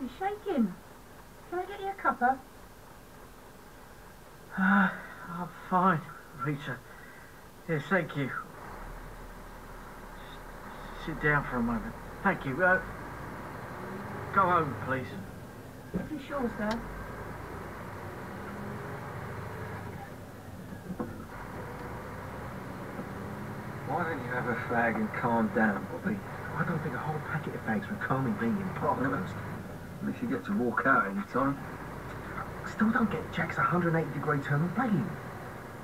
You're shaking. Can I get you a cuppa? I'm fine, Rita. Yes, thank you. Just sit down for a moment. Thank you. Go home, please. If you're sure, sir. Why don't you have a fag and calm down, Bobby? I don't think a whole packet of fags would calm me being in Parliament. At least you get to walk out any time. Still don't get Jack's 180-degree turn on begging.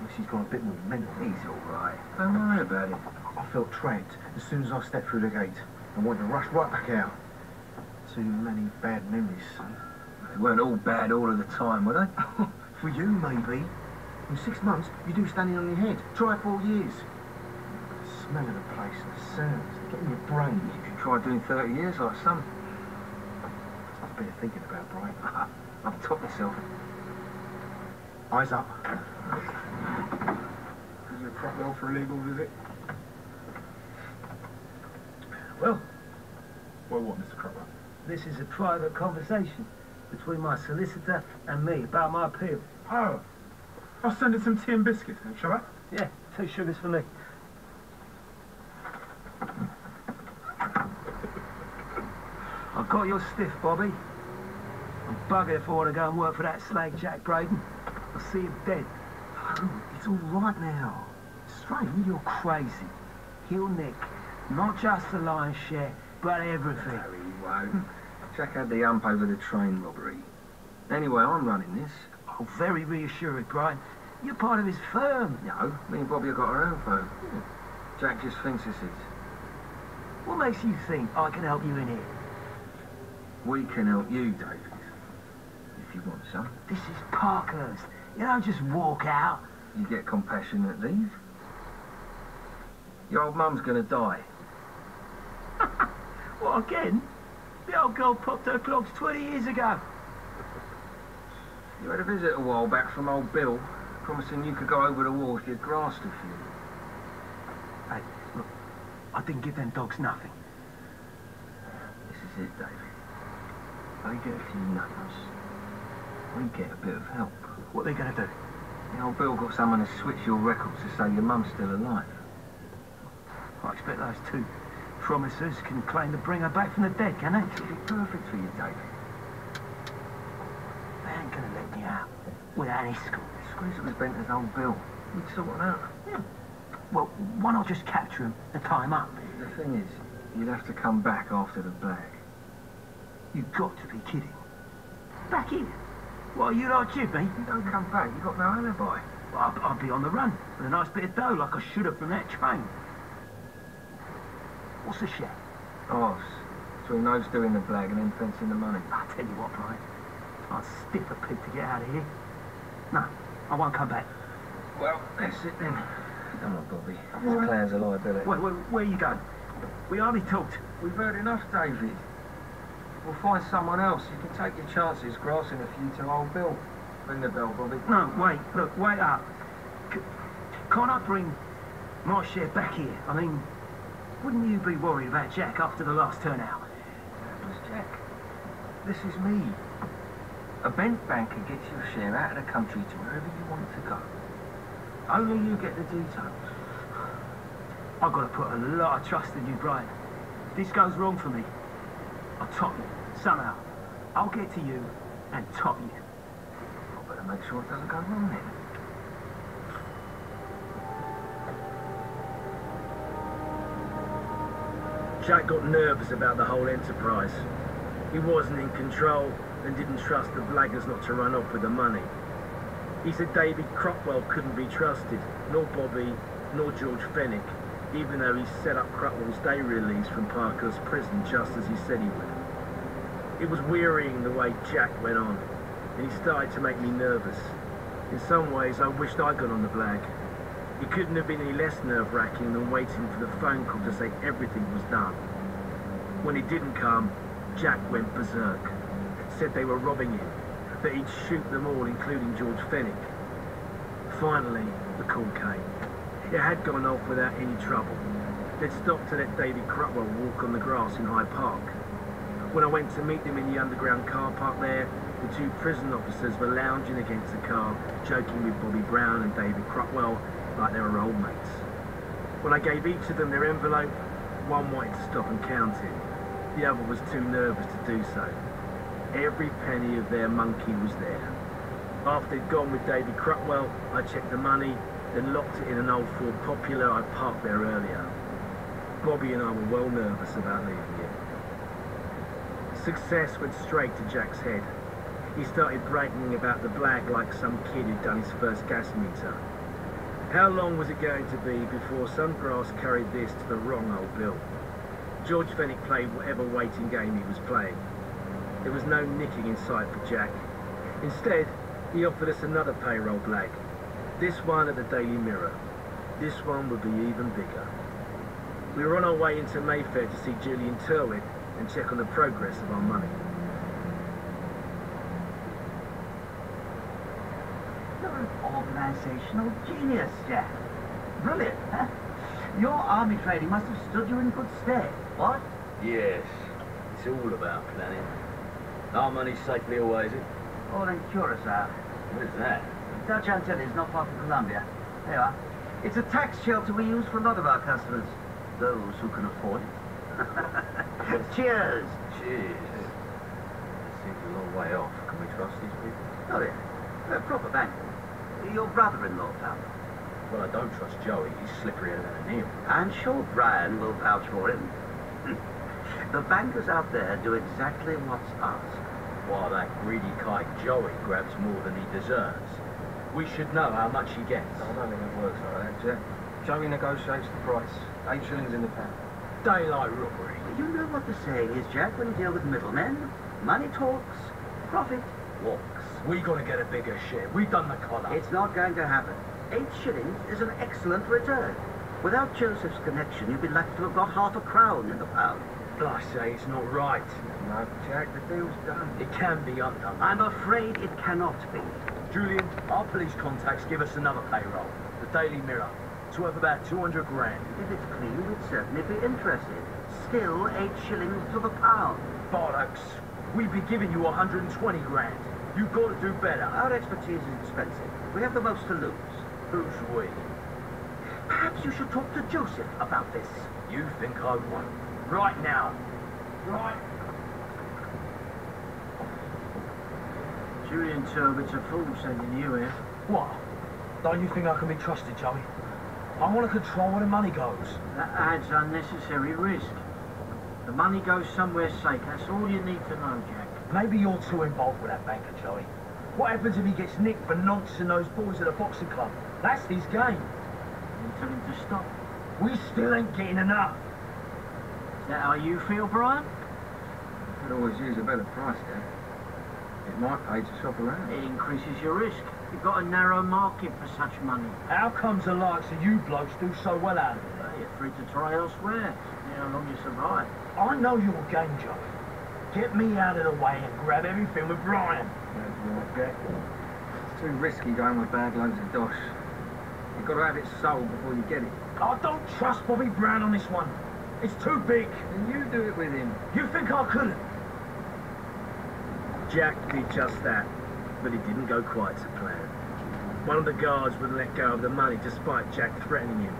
Unless he's gone a bit more mental. He's all right. Don't worry about it. I felt trapped as soon as I stepped through the gate and wanted to rush right back out. Too many bad memories, son. They weren't all bad all of the time, were they? For you, maybe. In 6 months, you do standing on your head. Try 4 years. The smell of the place and the sounds, they get in your brain. You should try doing 30 years like some. That's a bit of thinking about, Brian. I've taught myself. Eyes up. Is it a crap well for a legal visit? Well, What, Mr. Crupper? this is a private conversation between my solicitor and me about my appeal. Oh, I'll send in some tea and biscuits, shall I? Yeah, 2 sugars for me. I've got your stiff, Bobby. I'm buggered if I want to go and work for that slag Jack Braden. I'll see him dead. Oh, it's all right now. Strange, You're crazy. He'll nick not just the lion's share, but everything. No, he won't. Jack had the ump over the train robbery. Anyway, I'm running this. Oh, very reassuring, Brian. You're part of his firm. No, me and Bobby have got our own phone. Jack just thinks this is. What makes you think I can help you in here? We can help you, David. If you want some. This is Parkhurst. You don't just walk out. You get compassionate leave. Your old mum's gonna die. What, again? The old girl popped her clogs 20 years ago. You had a visit a while back from old Bill, promising you could go over the wall if you grassed a few. Hey, look, I didn't give them dogs nothing. This is it, David. They get a few names. We get a bit of help. What are they going to do? The old Bill got someone to switch your records to say your mum's still alive. I expect those 2 promisers can claim to bring her back from the dead, can they? It'll be perfect for you, David. They ain't going to let me out without escort. Squeeze was bent as old Bill. We'd sort it out. Yeah. Well, why not just capture him and tie him up? The thing is, you'd have to come back after the blag. You've got to be kidding. Back here? What, you like Jimmy? You don't come back, you got no alibi. Well, I'll be on the run with a nice bit of dough like I should have from that train. What's the share? Ours. Between those doing the blag and then fencing the money. I'll tell you what, Brian. I'd stiff a pig to get out of here. No, I won't come back. Well, that's it then. Come on, Bobby. This plan's a liability. Wait, where are you going? We hardly talked. We've heard enough, David. We'll find someone else. You can take your chances grassing a few to old Bill. Ring the bell, Bobby. No, wait, look, wait up. Can't I bring my share back here? I mean, wouldn't you be worried about Jack after the last turnout? Who's Jack? This is me. A bent banker gets your share out of the country to wherever you want it to go. Only you get the details. I've got to put a lot of trust in you, Brian. If this goes wrong for me, I'll top you. Somehow. I'll get to you and top you. I better make sure it doesn't go wrong then. Jack got nervous about the whole enterprise. He wasn't in control and didn't trust the blaggers not to run off with the money. He said David Cropwell couldn't be trusted, nor Bobby, nor George Fenwick, even though he set up Cropwell's day release from Parker's prison just as he said he would. It was wearying the way Jack went on, and he started to make me nervous. In some ways, I wished I'd gone on the blag. It couldn't have been any less nerve-wracking than waiting for the phone call to say everything was done. When it didn't come, Jack went berserk. Said they were robbing him, that he'd shoot them all, including George Fenwick. Finally, the call came. It had gone off without any trouble. They'd stopped to let David Crutwell walk on the grass in Hyde Park. When I went to meet them in the underground car park there, the two prison officers were lounging against the car, joking with Bobby Brown and David Crutwell like they were old mates. When I gave each of them their envelope, one wanted to stop and count it. The other was too nervous to do so. Every penny of their monkey was there. After they'd gone with David Crutwell, I checked the money, then locked it in an old Ford Popular I parked there earlier. Bobby and I were well nervous about leaving it. Success went straight to Jack's head. He started bragging about the blag like some kid who'd done his first gas meter. How long was it going to be before some grass carried this to the wrong old bill? George Fenwick played whatever waiting game he was playing. There was no nicking in sight for Jack. Instead, he offered us another payroll blag. This one at the Daily Mirror. This one would be even bigger. We were on our way into Mayfair to see Julian Turwitt and check on the progress of our money. You're an organisational genius, Jack. Brilliant, huh? Your army training must have stood you in good stead. What? Yes, it's all about planning. Our money's safely away, is it? All in Curacao. Where's that? Dutch Antilles, not far from Colombia. There you are. It's a tax shelter we use for a lot of our customers. Those who can afford it. Cheers! Cheers. That seems a long way off. Can we trust these people? Oh, yeah. They're proper bank. Your brother-in-law, pal. Well, I don't trust Joey. He's slipperier than an eel. I'm sure Brian will vouch for him. The bankers out there do exactly what's asked. While that greedy kike Joey grabs more than he deserves. We should know how much he gets. I don't think it works like that, Jack. Joey negotiates the price. 8 shillings in the pound. Daylight robbery. You know what the saying is, Jack, when you deal with middlemen? Money talks, profit walks. We gotta get a bigger share. We've done the collar. It's not going to happen. 8 shillings is an excellent return. Without Joseph's connection, you'd be lucky to have got half a crown in the pound. I say it's not right. No, Jack, the deal's done. It can be undone. I'm afraid it cannot be. Julian, our police contacts give us another payroll. The Daily Mirror. It's worth about 200 grand. If it's clean, we'd certainly be interested. Still 8 shillings to the pound. Bollocks. We'd be giving you 120 grand. You've got to do better. Our expertise is expensive. We have the most to lose. Who's we? Perhaps you should talk to Joseph about this. You think I won't? Right now. Right. Julian Turwitt's a fool sending you here. What? Don't you think I can be trusted, Joey? I want to control where the money goes. That adds unnecessary risk. The money goes somewhere safe. That's all you need to know, Jack. Maybe you're too involved with that banker, Joey. What happens if he gets nicked for nonsense those boys at the boxing club? That's his game. You tell him to stop. We still ain't getting enough. Is that how you feel, Brian? Could always use a better price, Jack. It might pay to shop around. It increases your risk. You've got a narrow market for such money. How comes the likes of you blokes do so well out of it? Well, you're free to try elsewhere. See how long you survive. I know your game, Joey. Get me out of the way and grab everything with Brian. That's right, Jack. It's too risky going with bag loads of dosh. You've got to have it sold before you get it. I don't trust Bobby Brown on this one. It's too big. And you do it with him. You think I couldn't? Jack did just that, but it didn't go quite to plan. One of the guards wouldn't let go of the money despite Jack threatening him.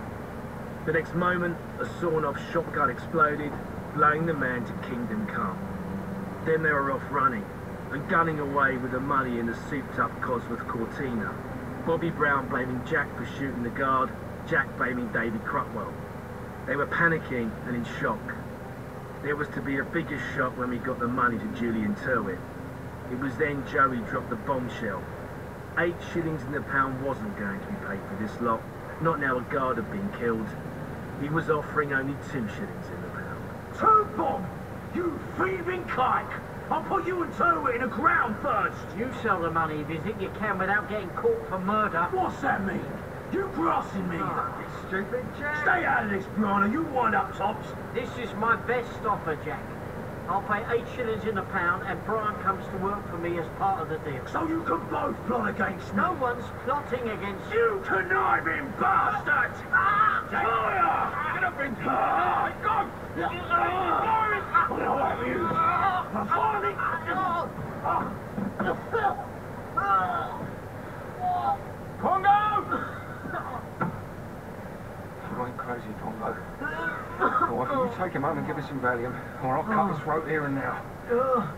The next moment, a sawn-off shotgun exploded, blowing the man to Kingdom Come. Then they were off running and gunning away with the money in the souped-up Cosworth Cortina. Bobby Brown blaming Jack for shooting the guard, Jack blaming David Crutwell. They were panicking and in shock. There was to be a bigger shock when we got the money to Julian Turwitt. It was then Joey dropped the bombshell. 8 shillings in the pound wasn't going to be paid for this lot, not now a guard had been killed. He was offering only 2 shillings in the pound. 2 bob! You thieving kike! I'll put you and Turwitt in the ground first! You sell the money if you think you can without getting caught for murder. What's that mean? You grassing me? Oh, stupid Jack. Stay out of this, Brian, or you wind up tops. This is my best offer, Jack. I'll pay 8 shillings in the pound and Brian comes to work for me as part of the deal. So you can both plot against me. No one's plotting against you. You conniving bastard! Fire! Get up in here! Go! I'll have you! You ain't crazy, Pongo. Well, why don't you take him home and give us some Valium, or I'll cut his throat here and now.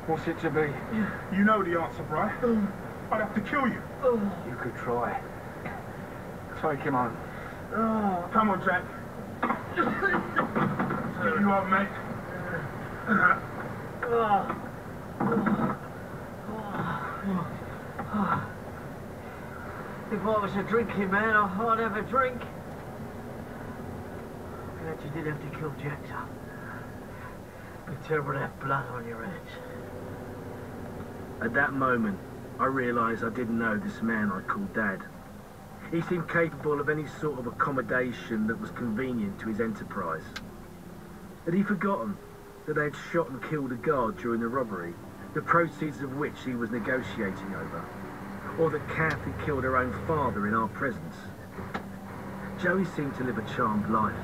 What's it to be? You know the answer, Bri. I'd have to kill you. You could try. Take him home. Come on, Jack. Get you up, mate. If I was a drinking man, I'd have a drink. Glad you did have to kill Jack, son. Be terrible to have blood on your hands. At that moment, I realised I didn't know this man I called Dad. He seemed capable of any sort of accommodation that was convenient to his enterprise. Had he forgotten that they had shot and killed a guard during the robbery, the proceeds of which he was negotiating over? Or that Kath had killed her own father in our presence? Joey seemed to live a charmed life.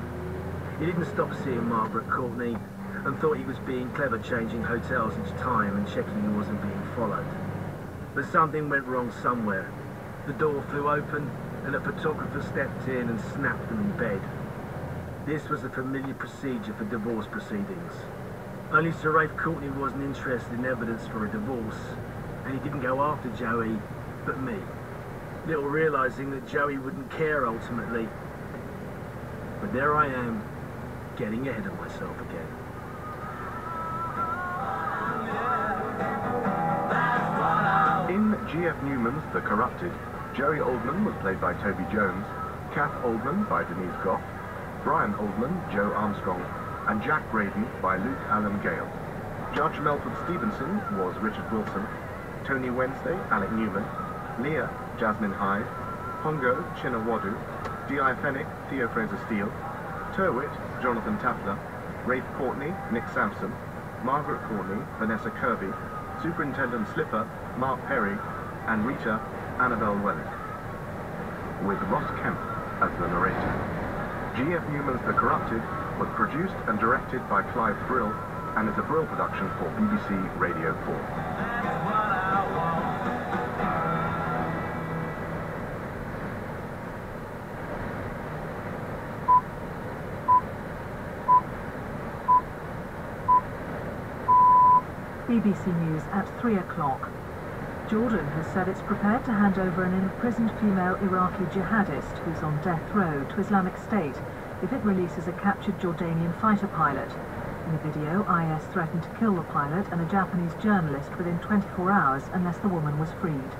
He didn't stop seeing Margaret Courtney and thought he was being clever, changing hotels each time and checking he wasn't being followed. But something went wrong somewhere. The door flew open and a photographer stepped in and snapped them in bed. This was a familiar procedure for divorce proceedings. Only Sir Rafe Courtney wasn't interested in evidence for a divorce, and he didn't go after Joey, but me. Little realising that Joey wouldn't care ultimately. But there I am, getting ahead of myself again. In G.F. Newman's The Corrupted, Joey Oldman was played by Toby Jones, Kath Oldman by Denise Gough, Brian Oldman, Joe Armstrong, and Jack Braden by Luke Allen Gale. Judge Melford Stevenson was Richard Wilson, Tony Wednesday, Alec Newman, Leah, Jasmine Hyde, Pongo, Chinawadu, D.I. Fennick, Theo Fraser-Steele, Turwit, Jonathan Tafler, Rafe Courtney, Nick Sampson, Margaret Courtney, Vanessa Kirby, Superintendent Slipper, Mark Perry, and Rita, Annabelle Wellick, with Ross Kemp as the narrator. G.F. Newman's The Corrupted was produced and directed by Clive Brill and is a Brill production for BBC Radio 4. BBC News at 3 o'clock. Jordan has said it's prepared to hand over an imprisoned female Iraqi jihadist who's on death row to Islamic State if it releases a captured Jordanian fighter pilot. In a video, IS threatened to kill the pilot and a Japanese journalist within 24 hours unless the woman was freed.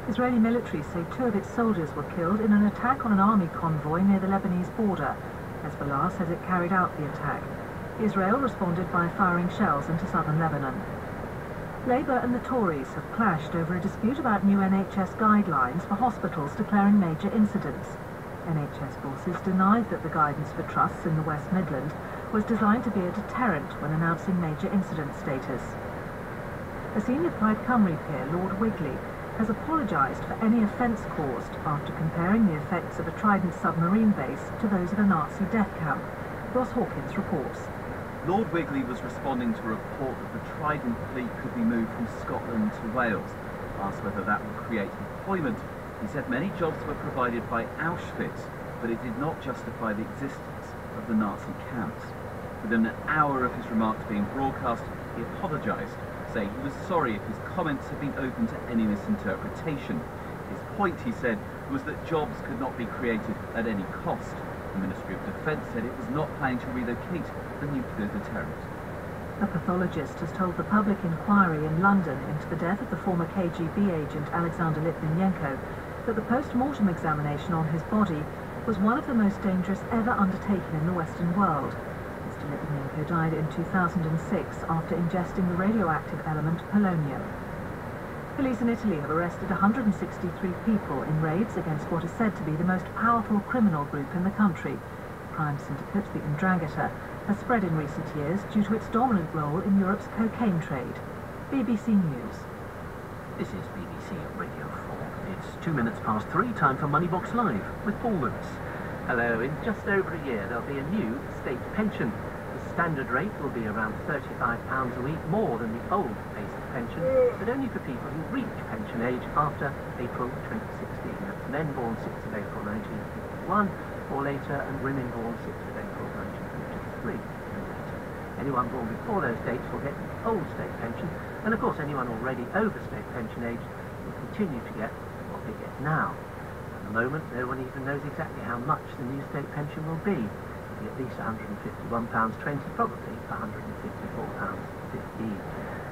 Israeli military say 2 of its soldiers were killed in an attack on an army convoy near the Lebanese border. Hezbollah says it carried out the attack. Israel responded by firing shells into southern Lebanon. Labour and the Tories have clashed over a dispute about new NHS guidelines for hospitals declaring major incidents. NHS bosses denied that the guidance for trusts in the West Midlands was designed to be a deterrent when announcing major incident status. A senior Plaid Cymru peer, Lord Wigley, has apologised for any offence caused after comparing the effects of a Trident submarine base to those of a Nazi death camp. Ross Hawkins reports. Lord Wigley was responding to a report that the Trident fleet could be moved from Scotland to Wales. Asked whether that would create employment, he said many jobs were provided by Auschwitz, but it did not justify the existence of the Nazi camps. Within an hour of his remarks being broadcast, he apologised, saying he was sorry if his comments had been open to any misinterpretation. His point, he said, was that jobs could not be created at any cost. The Ministry of Defence said it was not planning to relocate the nuclear deterrent. A pathologist has told the public inquiry in London into the death of the former KGB agent Alexander Litvinenko that the post-mortem examination on his body was one of the most dangerous ever undertaken in the Western world. Mr. Litvinenko died in 2006 after ingesting the radioactive element polonium. Police in Italy have arrested 163 people in raids against what is said to be the most powerful criminal group in the country. The crime syndicate, the 'Ndrangheta, has spread in recent years due to its dominant role in Europe's cocaine trade. BBC News. This is BBC Radio 4. It's 2 minutes past 3, time for Moneybox Live with Paul Lewis. Hello, in just over a year there'll be a new state pension. The standard rate will be around £35 a week more than the old basic pension, but only for people who reach pension age after April 2016. That's men born 6th of April 1951 or later, and women born 6th of April 1953 and later. Anyone born before those dates will get the old state pension, and of course anyone already over state pension age will continue to get what they get now. At the moment, no one even knows exactly how much the new state pension will be. At least £151.20, probably £154.15.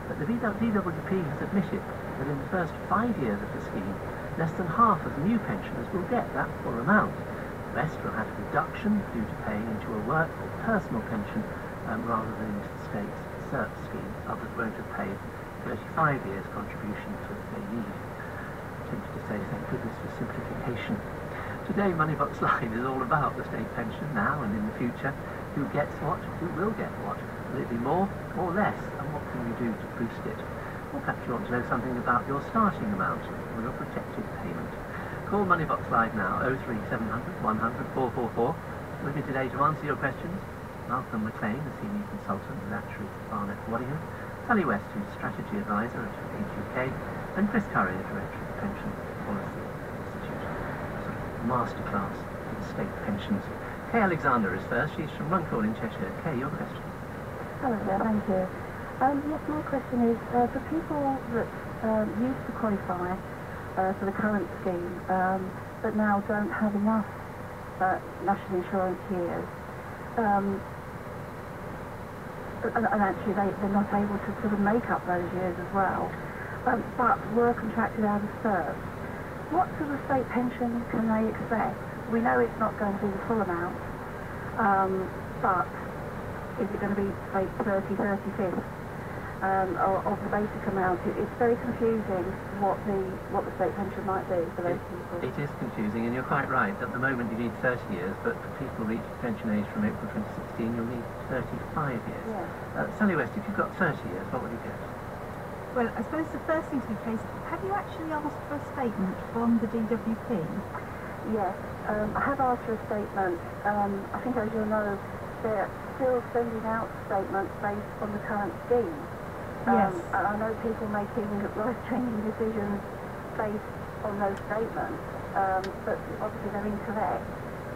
But the DWP has admitted that in the first 5 years of the scheme, less than half of new pensioners will get that full amount. The rest will have a deduction due to paying into a work or personal pension rather than into the state's CERT scheme. Others won't have paid 35 years contribution to they need. I'm tempted to say thank goodness for simplification. Today, Moneybox Live is all about the state pension now and in the future. Who gets what? Who will get what? Will it be more or less? And what can you do to boost it? Or perhaps you want to know something about your starting amount or your protected payment. Call Moneybox Live now, 03700 100 444. With me today to answer your questions, Malcolm McLean, the Senior Consultant with Actuaries at Barnet Waddingham, Sally West, who's Strategy Advisor at HUK, and Chris Curry, the Director of Pension Policy Institute. Masterclass in state pensions. Kay Alexander is first. She's from Runcorn in Cheshire. Kay, your question. Hello there, thank you. Yes, my question is, for people that used to qualify for the current scheme, but now don't have enough national insurance years, and actually they're not able to sort of make up those years as well, but were contracted out of CERT, what sort of state pension can they expect? We know it's not going to be the full amount, but is it going to be, say, 35th of the basic amount? It's very confusing what the state pension might be for those people. It is confusing, and you're quite right. At the moment you need 30 years, but for people reaching pension age from April 2016, you'll need 35 years. Yeah. Sally West, if you've got 30 years, what will you get? Well, I suppose the first thing to be case, have you actually asked for a statement from the DWP? Yes, I have asked for a statement. I think, as you'll know, they're still sending out statements based on the current scheme. Yes. And I know people making life-changing decisions based on those statements, but obviously they're incorrect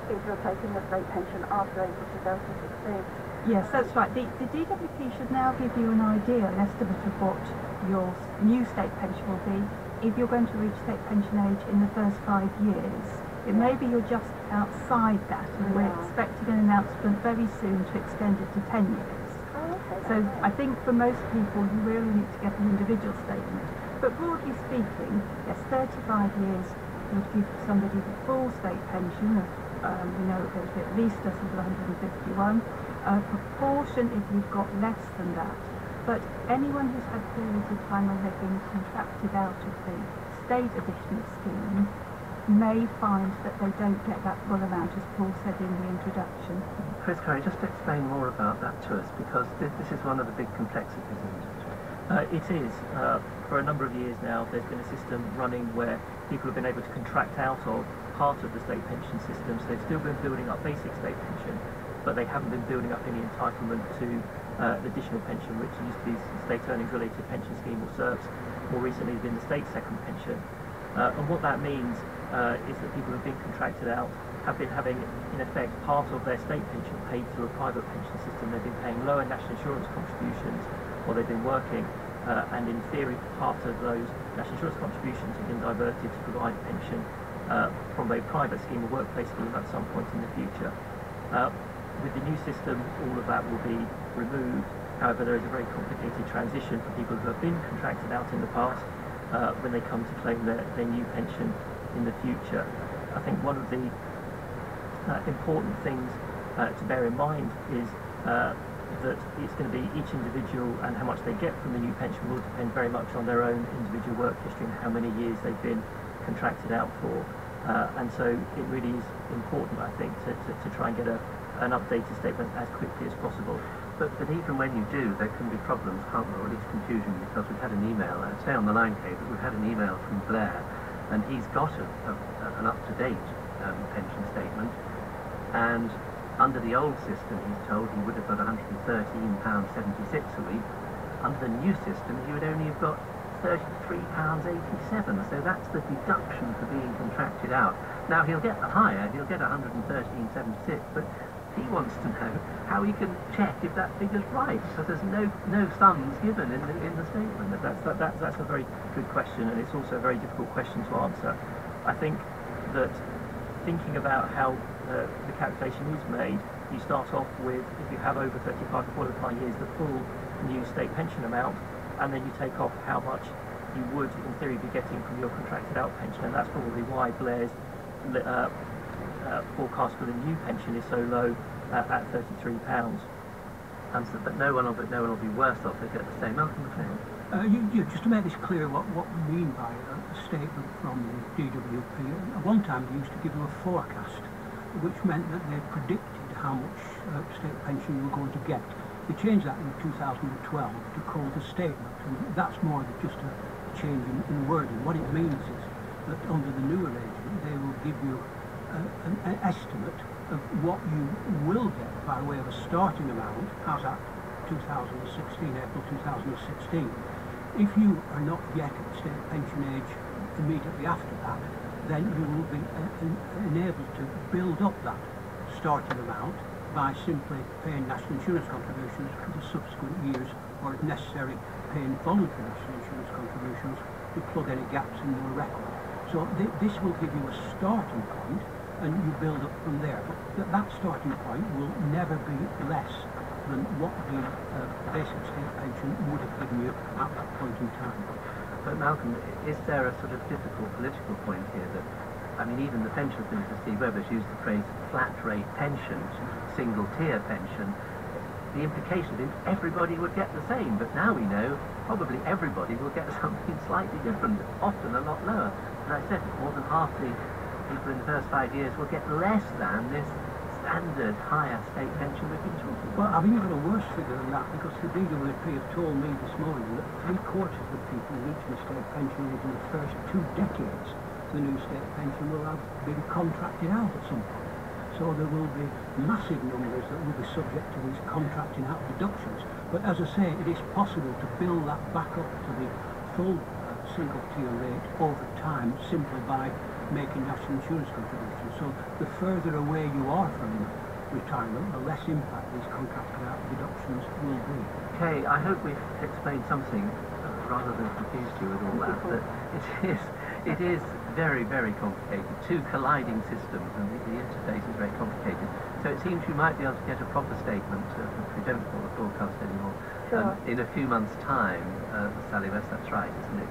if you're taking a state pension after April 2016. Yes, that's right. The DWP should now give you an idea, an estimate of what your new state pension will be if you're going to reach state pension age in the first 5 years. It may be you're just outside that, and we're expecting an announcement very soon to extend it to 10 years. So I think for most people you really need to get an individual statement. But broadly speaking, yes, 35 years would give somebody the full state pension of, we know it goes to at least us until 151. A proportion if you've got less than that. But anyone who's had periods of time when they've been contracted out of the state additional scheme may find that they don't get that full amount, as Paul said in the introduction. Chris Curry, just explain more about that to us, because this is one of the big complexities, isn't it? It is. For a number of years now, there's been a system running where people have been able to contract out of part of the state pension system, so they've still been building up basic state pension, but they haven't been building up any entitlement to additional pension, which used to be state earnings related pension scheme or CERPS. More recently has been the state second pension. And what that means is that people who've been contracted out have been having, in effect, part of their state pension paid through a private pension system. They've been paying lower national insurance contributions while they've been working, and in theory, part of those national insurance contributions have been diverted to provide pension from a private scheme or workplace scheme at some point in the future. With the new system, all of that will be removed. However, there is a very complicated transition for people who have been contracted out in the past when they come to claim their new pension in the future. I think one of the important things to bear in mind is that it's going to be each individual, and how much they get from the new pension will depend very much on their own individual work history and how many years they've been contracted out for. And so it really is important, I think, to try and get an updated statement as quickly as possible. But even when you do, there can be problems, can't there, or at least confusion, because we've had an email, stay on the line, Kay, but we've had an email from Blair, and he's got an up-to-date pension statement, and Under the old system, he's told, he would have got £113.76 a week. Under the new system, he would only have got £33.87, so that's the deduction for being contracted out. Now, he'll get the higher, he'll get 113.76, but he wants to know how he can check if that figure's right, because there's no sums given in the statement. That's a very good question, and it's also a very difficult question to answer. I think that thinking about how the calculation is made, you start off with, if you have over 35 qualifying years, the full new state pension amount, and then you take off how much you would, in theory, be getting from your contracted out pension, and that's probably why Blair's forecast for the new pension is so low at £33. But no one will be worse off if they get the same amount. Just to make this clear, what we mean by a statement from the DWP, at one time they used to give you a forecast, which meant that they predicted how much state pension you were going to get. They changed that in 2012 to call it a statement, and that's more than just a change in wording. What it means is that under the new arrangement, they will give you an estimate of what you will get by way of a starting amount as at 2016, April 2016. If you are not yet at state pension age immediately after that, then you will be enabled to build up that starting amount by simply paying national insurance contributions for the subsequent years, or if necessary, paying voluntary national insurance contributions to plug any gaps in your record. So this will give you a starting point, and you build up from there. But that starting point will never be less than what the basic state pension would have given you at that point in time. But Malcolm, is there a sort of difficult political point here that, I mean, even the pensions minister, Steve Webber's used the phrase flat rate pension, single tier pension. The implication is everybody would get the same, but now we know probably everybody will get something slightly different, often a lot lower. As I said, more than half the people in the first 5 years will get less than this standard higher state pension we've been talking about. Well, I've even got a worse figure than that, because the DWP have told me this morning that 3/4 of people reaching state pension age in the first 2 decades, the new state pension will have been contracted out at some point. So there will be massive numbers that will be subject to these contracting out deductions. But as I say, it is possible to build that back up to the full single tier rate over time simply by making national insurance contributions. So the further away you are from retirement, the less impact these contracted out deductions will be. Okay, I hope we've explained something rather than confused you with all that, but it is very, very complicated. 2 colliding systems, and the interface is very complicated. So it seems you might be able to get a proper statement, if we don't call a forecast anymore, in a few months' time. Sally West, that's right, isn't it?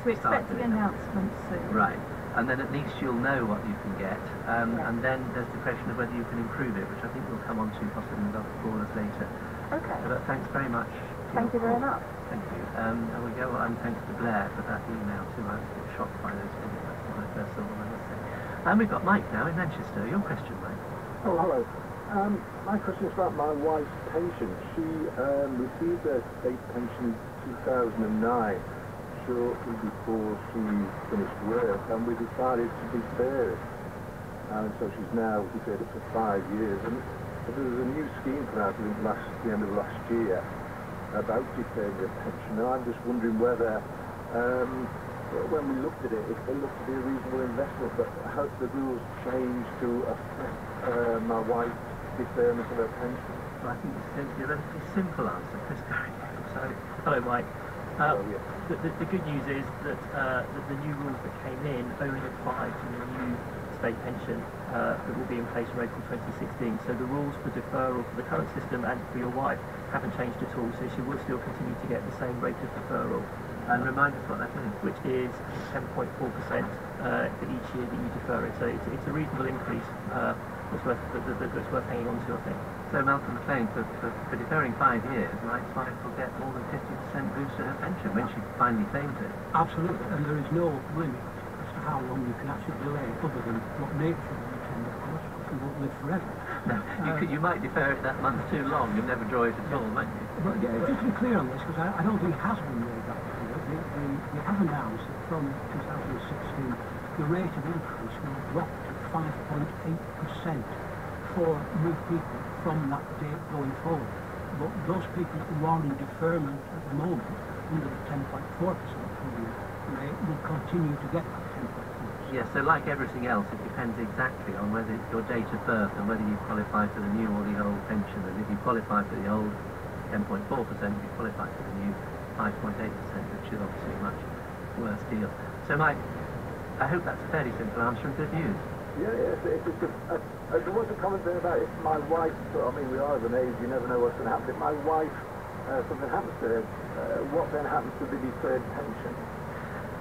We're expecting announcements soon. Right. And then at least you'll know what you can get, and then there's the question of whether you can improve it, which I think we'll come on to possibly with other callers later. Okay. But thanks very much. Thank you very much. Thank you. And we go on, thanks to Blair for that email too. I was a bit shocked by those figures. That's when I first saw them, I must say. And we've got Mike now in Manchester. Your question, Mike. Oh, hello. My question is about my wife's pension. She received her state pension in 2009. Shortly before she finished work, and we decided to defer it, and so she's now deferred it for 5 years. And there was a new scheme put out, I think, the end of last year, about deferring your pension. Now I'm just wondering whether, when we looked at it, if they looked to be a reasonable investment, but how the rules changed to affect my wife's deferment of her pension. Well, I think it's going to be a relatively simple answer, Chris. So, hello, Mike. The good news is that the new rules that came in only apply to the new state pension that will be in place from April 2016. So the rules for deferral for the current system and for your wife haven't changed at all. So she will still continue to get the same rate of deferral. And remind us what that is. Which is 10.4% for each year that you defer it. So it's a reasonable increase that's worth hanging on to, I think. So Malcolm McLean, for deferring 5 years, Mike's wife will get more than 50% boost to her pension when she finally claims it. Absolutely, and there is no limit as to how long you can actually delay, other than what nature will intend, of course, because you won't live forever. No, you might defer it that month too long and never enjoy it at all, might you? But just to be clear on this, because I don't think it has been made that clear, they have announced that from 2016 the rate of increase will drop to 5.8% for new people from that date going forward. But those people who are in deferment at the moment under the 10.4% rate will continue to get that 10.4%. Yes, so like everything else, it depends exactly on whether your date of birth and whether you qualify for the new or the old pension. And if you qualify for the old 10.4%, you qualify for the new 5.8%, which is obviously a much worse deal. So Mike, I hope that's a fairly simple answer and good news. Yeah, it's just there was a comment there about if my wife, I mean, we are of an age, you never know what's going to happen. If my wife, something happens to her, what then happens to the deferred pension?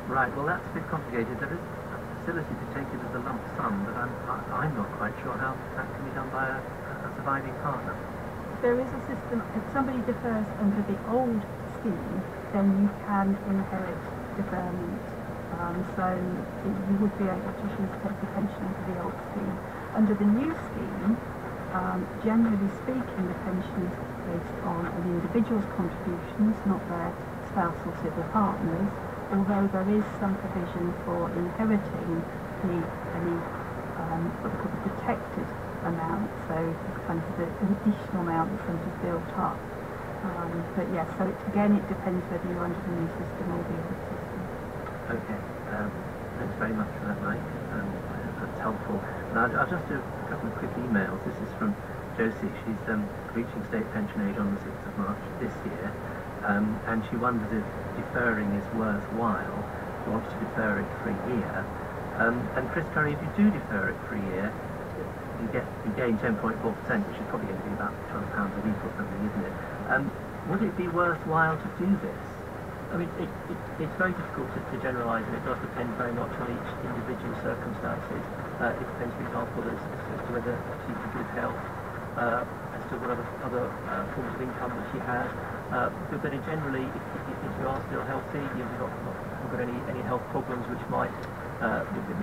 Right, well that's a bit complicated. There is a facility to take it as a lump sum, but I'm not quite sure how that can be done by a surviving partner. There is a system, if somebody defers under the old scheme, then you can inherit deferment. So you would be able to choose to take the pension under the old scheme. Under the new scheme, generally speaking, the pension is based on an individual's contributions, not their spouse or civil partners, although there is some provision for inheriting any what they call the protected amount, so kind of the additional amount that somebody's built up. But yes, so again, it depends whether you're under the new system or the old system. Okay, thanks very much for that, Mike. That's helpful. And I'll just do a couple of quick emails. This is from Josie. She's reaching state pension age on the 6th of March this year, and she wonders if deferring is worthwhile. She wants to defer it for a year. And Chris Curry, if you do defer it for a year, you gain 10.4%, which is probably going to be about £12 a week or something, isn't it? Would it be worthwhile to do this? I mean, it's very difficult to generalise, and it does depend very much on each individual circumstances. It depends, for example, as to whether she's in good health, as to what other forms of income that she has. But generally, if you are still healthy, you've not got any health problems which might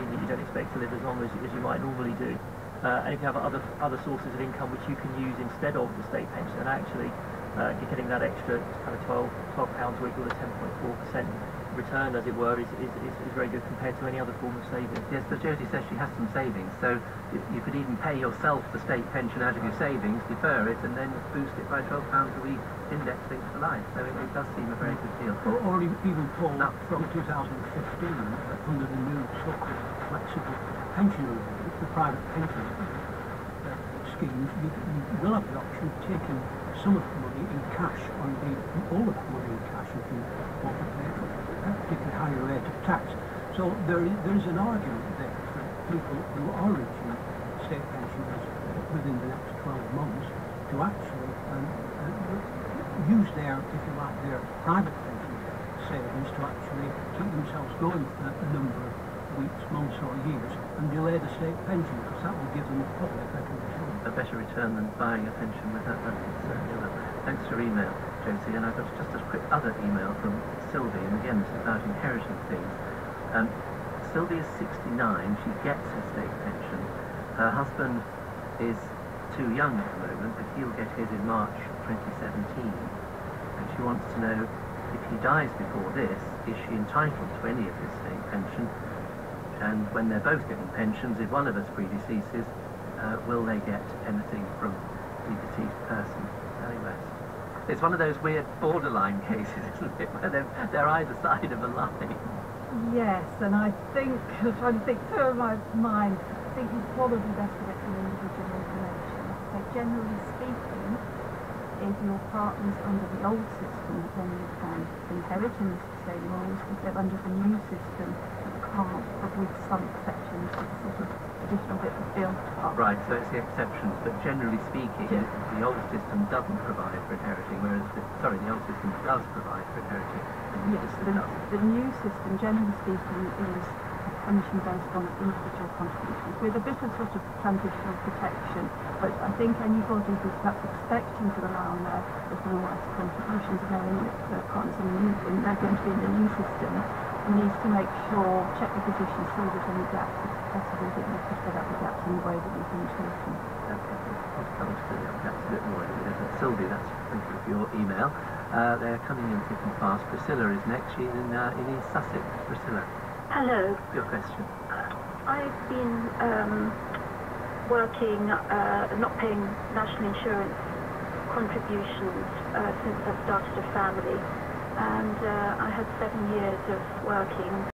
mean that you don't expect to live as long as you might normally do. And if you have other sources of income which you can use instead of the state pension, and actually you're getting that extra kind of £12 a week or the 10.4% return, as it were, is very good compared to any other form of saving. Yes, but Josie says she has some savings, so you could even pay yourself the state pension out of your savings, defer it, and then boost it by £12 a week, index linked for life. So it does seem a very good deal. Or even Paul, from 2015, under the new so-called flexible pension rule, the private pension schemes, you will have the option of taking some of the money in cash, or indeed all of the money in cash if you want to pay for a particularly higher rate of tax. So there is an argument there for people who are reaching state pensions within the next 12 months to actually use their, if you like, their private pension savings to actually keep themselves going for a number of weeks, months or years and delay the state pension, because that will give them probably a better return. A better return than buying a pension with that money, certainly will. Thanks for your email, Josie. And I've got just a quick other email from Sylvie, and again this is about inheriting things. Sylvie is 69, she gets her state pension. Her husband is too young at the moment, but he'll get his in March 2017. And she wants to know, if he dies before this, is she entitled to any of his state pension? And when they're both getting pensions, if one of us predeceases, will they get anything from the deceased person? Sally West. It's one of those weird borderline cases, isn't it, where they're either side of a line. Yes, and I think, I'm trying to think through my mind, I think it's probably best to get some individual information. So generally speaking, if your partner's under the old system, then you can inherit in the same rules. If they're under the new system, you can't, but with some exceptions, it's sort of additional bit of built up. Right, so it's the exceptions, but generally speaking, the old system doesn't provide for inheriting, whereas the old system does provide for inheriting. The new system, generally speaking, is a pension based on individual contributions, with a bit of sort of transitional protection. But I think anybody who's perhaps expecting to rely on their husband and wife's contributions are going, their partners and they're going to be in the new system, needs to make sure, check the position, see if there's any gaps. It's possible that you could fill up the gaps in the way that we've been talking. Okay, I'll come to fill up gaps a bit more in a minute. Sylvie, thank you for your email. They're coming in thick and fast. Priscilla is next. She's in East Sussex. Priscilla. Hello. Your question. I've been working, not paying national insurance contributions since I started a family, and I had 7 years of working.